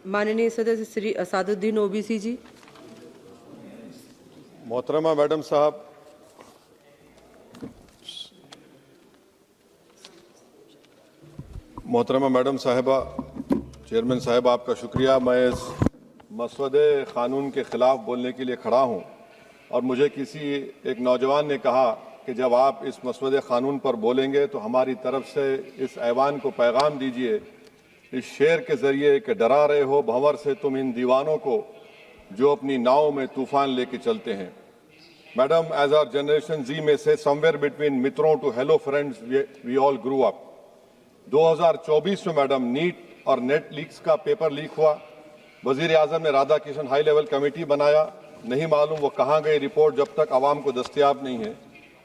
माननीय सदस्य श्री असादुद्दीन ओबीसी जी। मोहतरमा मैडम साहब, मोहतरमा मैडम साहिबा, चेयरमैन साहब आपका शुक्रिया। मैं इस मसवदे क़ानून के ख़िलाफ़ बोलने के लिए खड़ा हूँ और मुझे किसी एक नौजवान ने कहा कि जब आप इस मसवदे क़ानून पर बोलेंगे तो हमारी तरफ से इस ऐवान को पैगाम दीजिए इस शेर के ज़रिए कि डरा रहे हो भंवर से तुम इन दीवानों को जो अपनी नाव में तूफ़ान लेके चलते हैं। Madam, as our generation Z में से समवेयर बिटवीन मित्रों to hello friends we all grew up. 2024 में मैडम नीट और नेट लीक्स का पेपर लीक हुआ। वजीर आजम ने Radha Kishan high level committee बनाया, नहीं मालूम वो कहाँ गई रिपोर्ट जब तक आवाम को दस्तयाब नहीं है।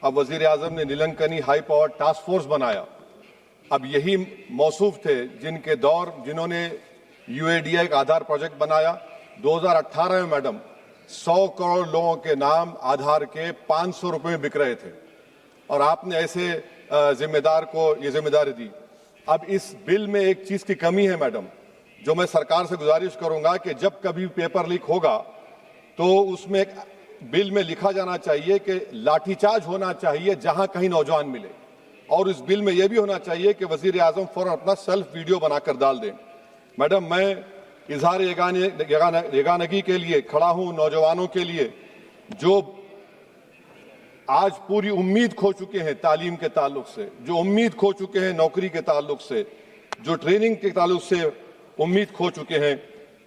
अब वजीर आजम ने नीलंकनी हाई पावर टास्क फोर्स बनाया। अब यही मौसूफ थे जिन्होंने UADI का आधार प्रोजेक्ट बनाया। 2018 में मैडम 100 करोड़ लोगों के नाम आधार के 500 रुपए में बिक रहे थे और आपने ऐसे जिम्मेदार को ये जिम्मेदारी दी। अब इस बिल में एक चीज की कमी है मैडम, जो मैं सरकार से गुजारिश करूंगा कि जब कभी पेपर लीक होगा तो उसमें एक बिल में लिखा जाना चाहिए कि लाठीचार्ज होना चाहिए जहां कहीं नौजवान मिले, और इस बिल में यह भी होना चाहिए कि वजीर आजम फौरन अपना सेल्फ वीडियो बनाकर डाल दें। मैडम, मैं इजहार यगानगी के लिए खड़ा हूं नौजवानों के लिए जो आज पूरी उम्मीद खो चुके हैं तालीम के ताल्लुक से, जो उम्मीद खो चुके हैं नौकरी के ताल्लुक से, जो ट्रेनिंग के ताल्लुक से उम्मीद खो चुके हैं,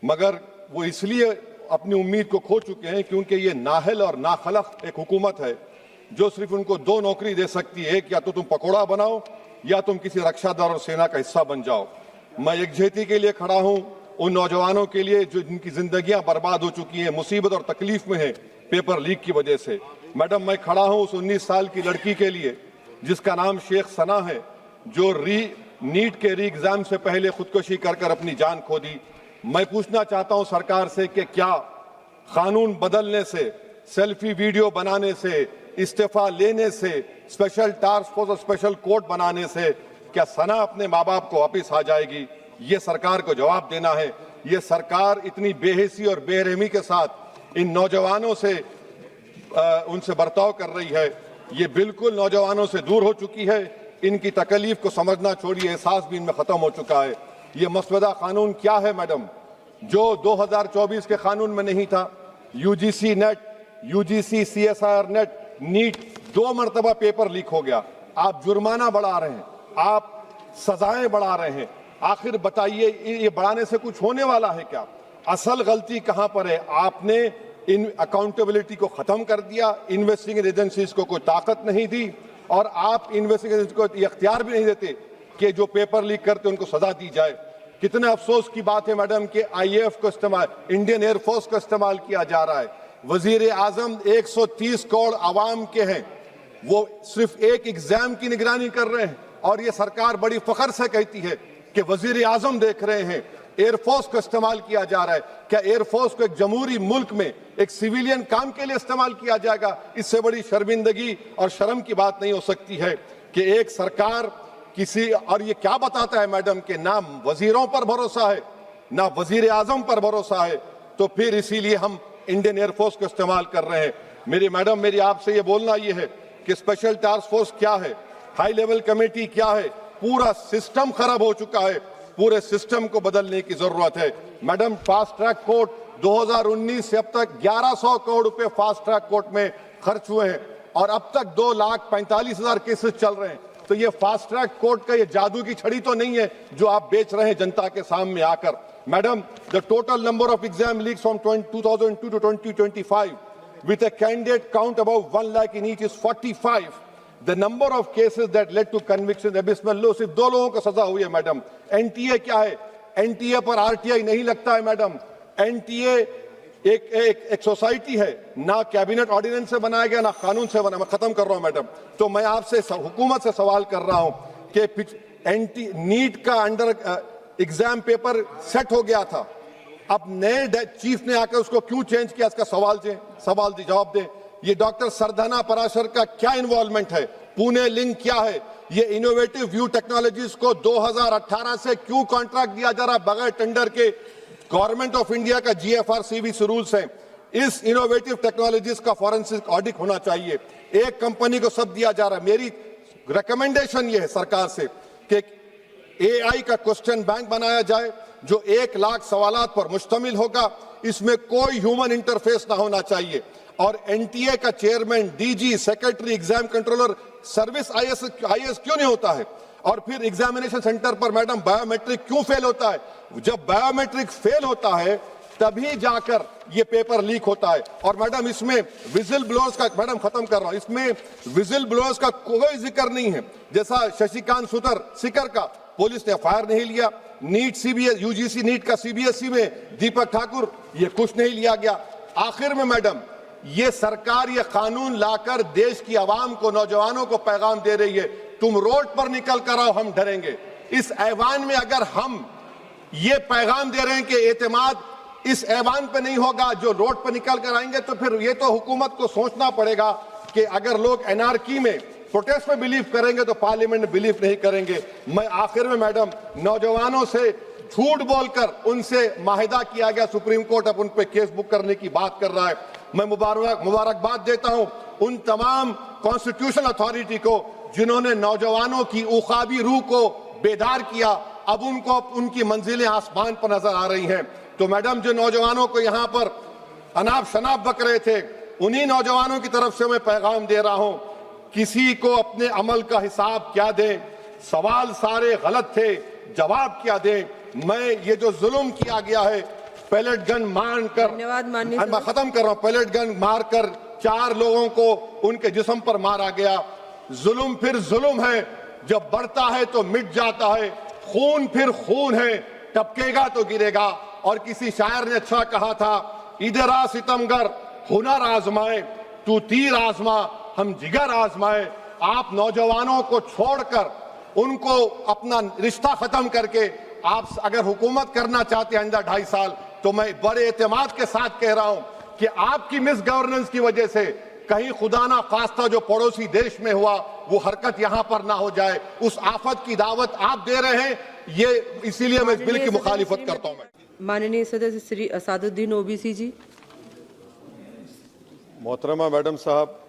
मगर वो इसलिए अपनी उम्मीद को खो चुके हैं क्योंकि ये नाहल और नाखलक एक हुकूमत है जो सिर्फ उनको 2 नौकरी दे सकती है, एक या तो तुम पकौड़ा बनाओ या तुम किसी रक्षादार और सेना का हिस्सा बन जाओ। मैं यकजहती के लिए खड़ा हूं उन नौजवानों के लिए जो जिनकी जिंदगियां बर्बाद हो चुकी हैं, मुसीबत और तकलीफ में है पेपर लीक की वजह से। मैडम, मैं खड़ा हूं उस 19 साल की लड़की के लिए जिसका नाम शेख सना है, जो नीट के री एग्जाम से पहले खुदकुशी कर अपनी जान खो दी। मैं पूछना चाहता हूं सरकार से कि क्या कानून बदलने से, सेल्फी वीडियो बनाने से, इस्तीफा लेने से, स्पेशल टास्क फोर्स और स्पेशल कोर्ट बनाने से क्या सना अपने माँ बाप को वापिस आ जाएगी? ये सरकार को जवाब देना है। ये सरकार इतनी बेहिसी और बेरहमी के साथ इन नौजवानों से उनसे बर्ताव कर रही है, ये बिल्कुल नौजवानों से दूर हो चुकी है। इनकी तकलीफ को समझना छोड़िए, एहसास भी इनमें खत्म हो चुका है। ये मसवदा कानून क्या है मैडम, जो 2024 के कानून में नहीं था? UGC NET, UGC CSIR NET, NEET 2 मरतबा पेपर लीक हो गया। आप जुर्माना बढ़ा रहे हैं, आप सजाएं बढ़ा रहे हैं। आखिर बताइए, ये बढ़ाने से कुछ होने वाला है क्या? असल गलती कहां पर है? आपने इन अकाउंटेबिलिटी को खत्म कर दिया, इन्वेस्टिगेटिंग एजेंसीज को कोई ताकत नहीं दी और आप इन्वेस्टिगेशन को इख्तियार भी नहीं देते कि जो पेपर लीक करते उनको सजा दी जाए। कितने अफसोस की बात है मैडम कि IAF को इस्तेमाल, इंडियन एयरफोर्स को इस्तेमाल किया जा रहा है। वजीर आजम 130 करोड़ आवाम के हैं, वो सिर्फ एक एग्जाम की निगरानी कर रहे हैं और ये सरकार बड़ी फख्र से कहती है कि वजीर आजम देख रहे हैं। एयरफोर्स को इस्तेमाल किया जा रहा है। क्या एयरफोर्स को एक जमहूरी मुल्क में एक सिविलियन काम के लिए इस्तेमाल किया जाएगा? इससे बड़ी शर्मिंदगी और शर्म की बात नहीं हो सकती है कि एक सरकार किसी, और ये क्या बताता है मैडम कि ना वजीरों पर भरोसा है ना वजीर आजम पर भरोसा है, तो फिर इसीलिए हम इंडियन एयरफोर्स को इस्तेमाल कर रहे हैं। मेरी मैडम, मेरी आपसे ये बोलना ये है कि स्पेशल टास्क फोर्स क्या है, हाई लेवल कमेटी क्या है? पूरा सिस्टम खराब हो चुका है, पूरे सिस्टम को बदलने की जरूरत है। मैडम, फास्ट ट्रैक कोर्ट 2019 से अब तक 1100 करोड़ रुपए फास्ट ट्रैक कोर्ट में खर्च हुए हैं और अब तक 2,45,000 केसेस चल रहे हैं। तो ये फास्ट ट्रैक कोर्ट का ये जादू की छड़ी तो नहीं है जो आप बेच रहे हैं जनता के सामने आकर। Madam, the total number of exam leaks from 2002 to 2025 with a candidate count above 1 lakh in each is 45. The number of cases that led to conviction abysmal low। सिर्फ 2 लोगों को सजा हुई है मैडम। NTA क्या है? NTA पर RTI नहीं लगता है मैडम। NTA एक सोसाइटी है, ना कैबिनेट ऑर्डिनेंस से बनाया गया ना कानून से बना। मैं खत्म कर रहा हूं मैडम। तो मैं आपसे हुकूमत से सवाल कर रहा हूं कि नीट का अंडर एग्जाम पेपर सेट हो गया था, अब नए चीफ ने आकर उसको क्यों चेंज किया? इसका सवाल जवाब दें। ये डॉक्टर सरदाना पराशर का क्या इन्वॉल्वमेंट है? पुणे लिंक क्या है? ये इनोवेटिव व्यू टेक्नोलॉजीज को 2018 से क्यों कॉन्ट्रैक्ट दिया जा रहा बगैर टेंडर के? गवर्नमेंट ऑफ इंडिया का GFR CVC रूल्स है, इस इनोवेटिव टेक्नोलॉजीज का फॉरेंसिक ऑडिट होना चाहिए। एक कंपनी को सब दिया जा रहा है। मेरी रिकमेंडेशन ये है सरकार से कि AI का क्वेश्चन बैंक बनाया जाए जो 1 लाख सवालात पर मुश्तमिल होगा, इसमें कोई ह्यूमन इंटरफेस ना होना चाहिए। और NTA का chairman, DG, secretary, exam controller, service IAS क्यों नहीं होता है? और फिर एग्जामिनेशन सेंटर पर मैडम बायोमेट्रिक क्यों फेल होता है? जब बायोमेट्रिक फेल होता है तभी जाकर ये पेपर लीक होता है। और मैडम इसमें विजिल ब्लोअर्स का, मैडम खत्म कर रहा हूं, इसमें विजिल ब्लोअर्स का कोई जिक्र नहीं है। जैसा शशिकांत सिकर का पुलिस ने FIR नहीं लिया, नीट CBS UGC नीट का CBSE में दीपक ठाकुर, ये कुछ नहीं लिया गया। आखिर में मैडम ये सरकार ये कानून लाकर देश की आवाम को, नौजवानों को पैगाम दे रही है, तुम रोड पर निकल कर आओ, हम डरेंगे। इस ऐवान में अगर हम ये पैगाम दे रहे हैं कि एतमाद इस ऐवान पे नहीं होगा, जो रोड पर निकल कर आएंगे, तो फिर ये तो हुकूमत को सोचना पड़ेगा कि अगर लोग एनआरकी में, प्रोटेस्ट में बिलीव करेंगे तो पार्लियामेंट में बिलीव नहीं करेंगे। मैं आखिर में मैडम नौजवानों से झूठ बोलकर उनसे माहिदा किया गया, सुप्रीम कोर्ट अब उन पे केस बुक करने की बात कर रहा है। मैं मुबारकबाद देता हूं उन तमाम कॉन्स्टिट्यूशनल अथॉरिटी को जिन्होंने नौजवानों की उखाबी रूह को बेदार किया। अब उनको उनकी मंजिलें आसमान पर नजर आ रही हैं। तो मैडम जो नौजवानों को यहाँ पर अनाप शनाप बक रहे थे, उन्हीं नौजवानों की तरफ से मैं पैगाम दे रहा हूं, किसी को अपने अमल का हिसाब क्या दें, सवाल सारे गलत थे, जवाब क्या दें। मैं ये जो जुल्म किया गया है, पैलेट गन मारकर, मैं खत्म कर रहा हूं, पैलेट गन मारकर 4 लोगों को उनके जिस्म पर मारा गया। जुल्म फिर जुल्म है, जब बढ़ता है तो मिट जाता है। खून फिर खून है, टपकेगा तो गिरेगा। और किसी शायर ने अच्छा कहा था, इधर आ सितमगर हुनर आजमाए, तू तीर आजमा हम जिगर आजमाए। आप नौजवानों को छोड़कर उनको अपना रिश्ता खत्म करके आप अगर हुकूमत करना चाहते हैं आइंदा 2.5 साल, तो मैं बड़े एतमाद के साथ कह रहा हूं कि आपकी मिस गवर्नेंस की वजह से कहीं खुदा ना खास्ता जो पड़ोसी देश में हुआ वो हरकत यहां पर ना हो जाए। उस आफत की दावत आप दे रहे हैं, ये इसीलिए मैं इस बिल की मुखालिफत करता हूं। माननीय सदस्य श्री असादुद्दीन ओवैसी जी। मोहतरमा मैडम साहब,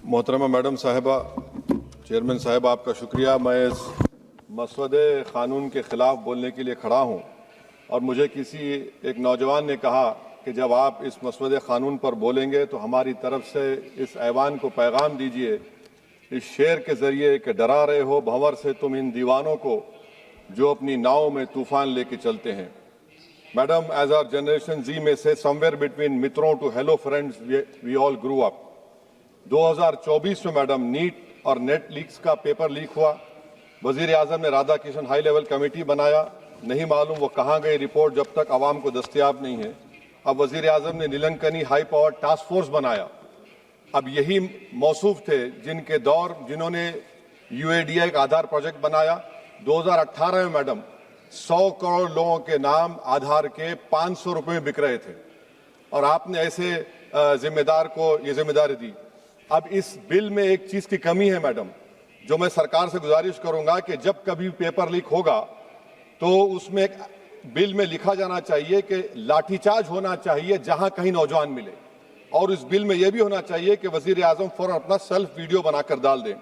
मोहतरमा मैडम साहिबा, चेयरमैन साहब आपका शुक्रिया। मैं इस मसवदे कानून के खिलाफ बोलने के लिए खड़ा हूं और मुझे किसी एक नौजवान ने कहा कि जब आप इस मसवदे कानून पर बोलेंगे तो हमारी तरफ से इस ऐवान को पैगाम दीजिए इस शेर के जरिए कि डरा रहे हो भंवर से तुम इन दीवानों को जो अपनी नाव में तूफान लेके चलते हैं। Madam, as our generation Z में से समवेयर बिटवीन मित्रों to hello friends we all grew up. 2024 में मैडम नीट और नेट लीक्स का पेपर लीक हुआ। वजीर आजम ने Radha Kishan high level committee बनाया, नहीं मालूम वो कहाँ गई रिपोर्ट जब तक आवाम को दस्तयाब नहीं है। अब वजीर आजम ने नीलंकनी हाई पावर टास्क फोर्स बनाया। अब यही मौसूफ थे जिन्होंने UADI का आधार प्रोजेक्ट बनाया। 2018 में मैडम 100 करोड़ लोगों के नाम आधार के 500 रुपए में बिक रहे थे और आपने ऐसे जिम्मेदार को ये जिम्मेदारी दी। अब इस बिल में एक चीज की कमी है मैडम, जो मैं सरकार से गुजारिश करूंगा कि जब कभी पेपर लीक होगा तो उसमें एक बिल में लिखा जाना चाहिए कि लाठीचार्ज होना चाहिए जहां कहीं नौजवान मिले। और इस बिल में यह भी होना चाहिए कि वजीर आजम फौरन अपना सेल्फ वीडियो बनाकर डाल दें।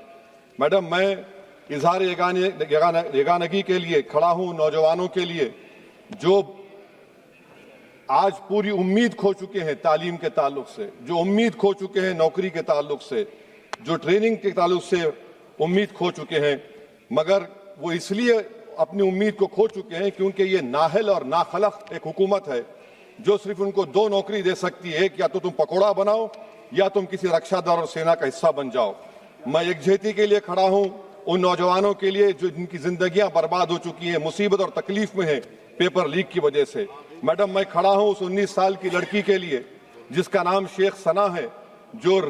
मैडम, मैं इजहार यगानगी के लिए खड़ा हूं, नौजवानों के लिए जो आज पूरी उम्मीद खो चुके हैं तालीम के ताल्लुक से, जो उम्मीद खो चुके हैं नौकरी के ताल्लुक से, जो ट्रेनिंग के ताल्लुक से उम्मीद खो चुके हैं। मगर वो इसलिए अपनी उम्मीद को खो चुके हैं क्योंकि ये नाहल और नाखलक एक हुकूमत है जो सिर्फ उनको 2 नौकरी दे सकती है, या तो तुम पकौड़ा बनाओ या तुम किसी रक्षा दल और सेना का हिस्सा बन जाओ। मैं यकजहती के लिए खड़ा हूं उन नौजवानों के लिए जो जिनकी जिंदगियां बर्बाद हो चुकी हैं, मुसीबत और तकलीफ में है पेपर लीक की वजह से। मैडम, मैं खड़ा हूं उस 19 साल की लड़की के लिए जिसका नाम शेख सना है, जो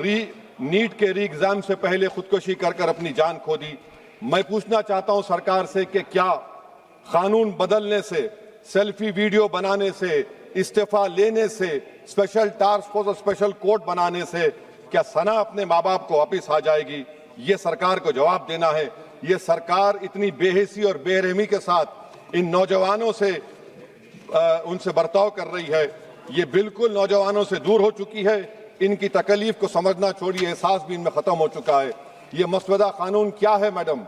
नीट के री एग्जाम से पहले खुदकुशी कर अपनी जान खो दी। मैं पूछना चाहता हूं सरकार से कि क्या कानून बदलने से, सेल्फी वीडियो बनाने से, इस्तीफा लेने से, स्पेशल टास्क फोर्स और स्पेशल कोर्ट बनाने से क्या सना अपने माँ बाप को वापिस आ जाएगी? ये सरकार को जवाब देना है। ये सरकार इतनी बेहिसी और बेरहमी के साथ इन नौजवानों से उनसे बर्ताव कर रही है, ये बिल्कुल नौजवानों से दूर हो चुकी है। इनकी तकलीफ को समझना छोड़िए, एहसास भी इनमें खत्म हो चुका है। ये मसवदा कानून क्या है मैडम,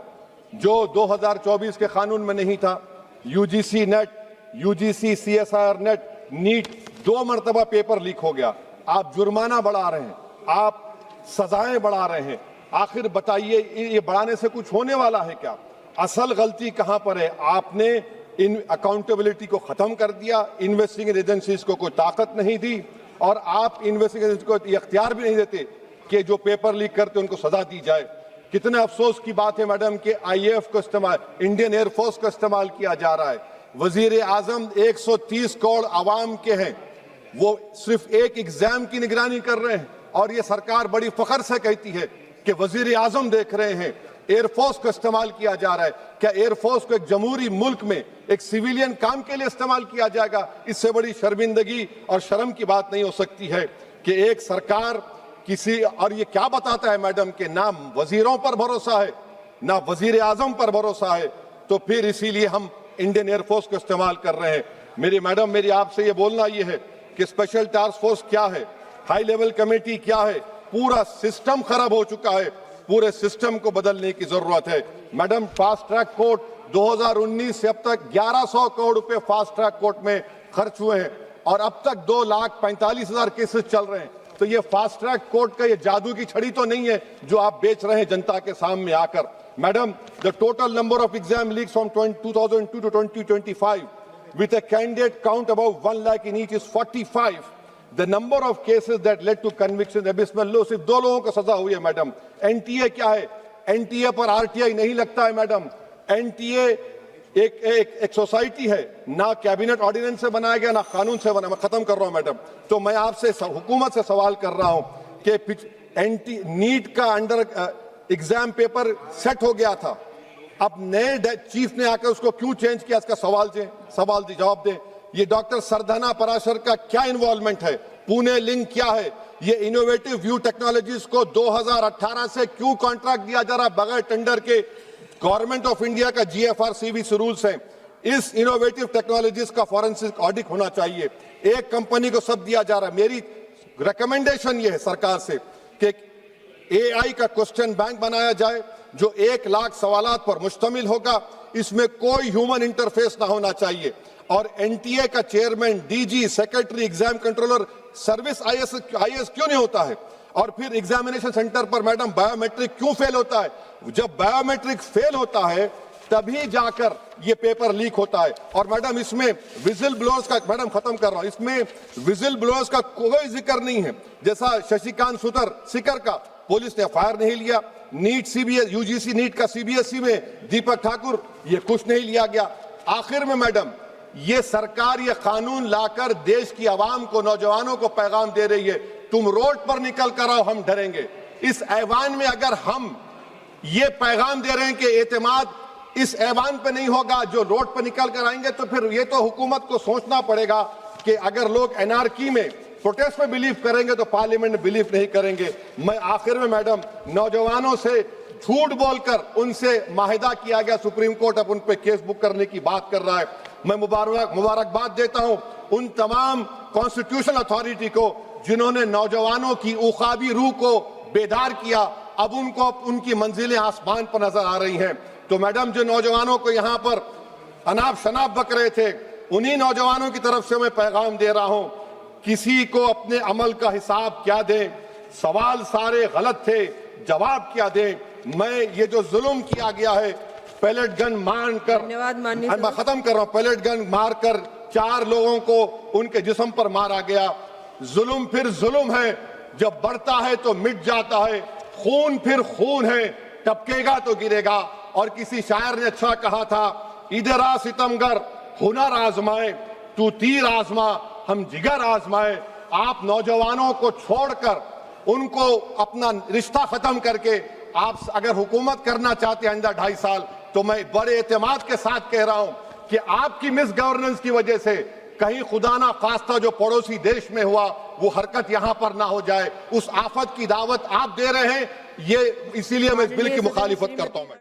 जो 2024 के कानून में नहीं था? UGC NET, UGC CSIR NET, NEET 2 मरतबा पेपर लीक हो गया। आप जुर्माना बढ़ा रहे हैं, आप सजाएं बढ़ा रहे हैं। आखिर बताइए, ये बढ़ाने से कुछ होने वाला है क्या? असल गलती कहां पर है? आपने इन अकाउंटेबिलिटी को खत्म कर दिया, इन्वेस्टिगेटिंग एजेंसीज को कोई ताकत नहीं दी, और आप इन्वेस्टिगेशन को इख्तियार भी नहीं देते कि जो पेपर लीक करते उनको सजा दी जाए। कितने अफसोस की बात है मैडम कि आईएएफ को इस्तेमाल, इंडियन एयरफोर्स का इस्तेमाल किया जा रहा है। वजीर आजम 130 करोड़ आवाम के हैं, वो सिर्फ एक एग्जाम की निगरानी कर रहे हैं, और ये सरकार बड़ी फख्र से कहती है कि वजीर आजम देख रहे हैं। एयरफोर्स को इस्तेमाल किया जा रहा है। क्या एयरफोर्स को एक जमहूरी मुल्क में एक सिविलियन काम के लिए इस्तेमाल किया जाएगा? इससे बड़ी शर्मिंदगी और शर्म की बात नहीं हो सकती है कि एक सरकार किसी, और ये क्या बताता है मैडम कि ना वजीरों पर भरोसा है, ना वजीर आजम पर भरोसा है, तो फिर इसीलिए हम इंडियन एयरफोर्स को इस्तेमाल कर रहे हैं। मेरी मैडम, मेरी आपसे ये बोलना ये है कि स्पेशल टास्क फोर्स क्या है, हाई लेवल कमेटी क्या है? पूरा सिस्टम खराब हो चुका है, पूरे सिस्टम को बदलने की जरूरत है। मैडम, फास्ट ट्रैक कोर्ट 2019 से अब तक 1100 करोड़ रुपए फास्ट ट्रैक कोर्ट में खर्च हुए हैं, और अब तक 2,45,000 केसेस चल रहे हैं। तो ये फास्ट ट्रैक कोर्ट का ये जादू की छड़ी तो नहीं है जो आप बेच रहे हैं जनता के सामने आकर। Madam, the total number of exam leaks from 2002 to 2025 with a candidate count above 1 lakh in each is 45. The number of cases that led to conviction abysmal low। सिर्फ 2 लोगों को सजा हुई है मैडम। एनटीए क्या है? एनटीए पर RTI नहीं लगता है मैडम। एनटीए एक सोसाइटी है, ना कैबिनेट ऑर्डिनेंस से बनाया गया, ना कानून से बना। मैं खत्म कर रहा हूं मैडम। तो मैं आपसे हुकूमत से सवाल कर रहा हूं कि नीट का अंडर एग्जाम पेपर सेट हो गया था, अब नए चीफ ने आकर उसको क्यों चेंज किया? इसका सवाल जवाब दें। ये डॉक्टर सरदाना पराशर का क्या इन्वॉल्वमेंट है? पुणे लिंक क्या है? ये इनोवेटिव व्यू टेक्नोलॉजीज को 2018 से क्यों कॉन्ट्रैक्ट दिया जा रहा है बगैर टेंडर के? गवर्नमेंट ऑफ इंडिया का जीएफआरसीबी रूल्स हैं। इस इनोवेटिव टेक्नोलॉजीज का फॉरेंसिक ऑडिट होना चाहिए। एक कंपनी को सब दिया जा रहा है। मेरी रिकमेंडेशन ये है सरकार से कि एआई का क्वेश्चन बैंक बनाया जाए जो 1 लाख सवालात पर मुश्तमिल होगा। इसमें कोई ह्यूमन इंटरफेस ना होना चाहिए। और एनटीए का chairman, DG, secretary, exam controller, service IAS क्यों नहीं होता है? और फिर एग्जामिनेशन सेंटर पर मैडम बायोमेट्रिक क्यों फेल होता है? जब बायोमेट्रिक फेल होता है तभी जाकर ये पेपर लीक होता है। और मैडम, इसमें विजिल ब्लोअर्स का, मैडम खत्म कर रहा हूं, इसमें विजिल ब्लोअर्स का कोई जिक्र नहीं है। जैसा शशिकांत सिकर का पुलिस ने एफआईआर नहीं लिया, नीट सीबीएस, यूजीसी नीट का सीबीएसई में दीपक ठाकुर, ये कुछ नहीं लिया गया। आखिर में मैडम, ये सरकार ये कानून लाकर देश की आवाम को, नौजवानों को पैगाम दे रही है, तुम रोड पर निकल कर आओ, हम डरेंगे। इस ऐवान में अगर हम ये पैगाम दे रहे हैं कि एतमाद इस ऐवान पे नहीं होगा, जो रोड पर निकल कर आएंगे, तो फिर ये तो हुकूमत को सोचना पड़ेगा कि अगर लोग एनआरकी में, प्रोटेस्ट में बिलीव करेंगे तो पार्लियामेंट में बिलीव नहीं करेंगे। मैं आखिर में मैडम, नौजवानों से झूठ बोलकर उनसे माहिदा किया गया, सुप्रीम कोर्ट अब उन पे केस बुक करने की बात कर रहा है। मैं मुबारकबाद देता हूं उन तमाम कॉन्स्टिट्यूशनल अथॉरिटी को जिन्होंने नौजवानों की उखाबी रूह को बेदार किया। अब उनको उनकी मंजिलें आसमान पर नजर आ रही हैं। तो मैडम, जो नौजवानों को यहां पर अनाप शनाप बक रहे थे, उन्हीं नौजवानों की तरफ से मैं पैगाम दे रहा हूं, किसी को अपने अमल का हिसाब क्या दें? सवाल सारे गलत थे, जवाब क्या दें? मैं ये जो जुल्म किया गया है, पैलेट गन मारकर, मैं खत्म कर रहा हूं, पैलेट गन मारकर 4 लोगों को उनके जिस्म पर मारा गया। जुल्म फिर जुल्म है, जब बढ़ता है तो मिट जाता है। खून फिर खून है, टपकेगा तो गिरेगा। और किसी शायर ने अच्छा कहा था, इधर आ सितमगर हुनर आजमाए, तू तीर आजमा हम जिगर आजमाए। आप नौजवानों को छोड़कर, उनको अपना रिश्ता खत्म करके आप अगर हुकूमत करना चाहते हैं आइंदा 2.5 साल, तो मैं बड़े एतमाद के साथ कह रहा हूं कि आपकी मिस गवर्नेंस की वजह से कहीं खुदा ना खास्ता जो पड़ोसी देश में हुआ वो हरकत यहां पर ना हो जाए। उस आफत की दावत आप दे रहे हैं, ये इसीलिए मैं इस बिल की मुखालिफत करता हूं।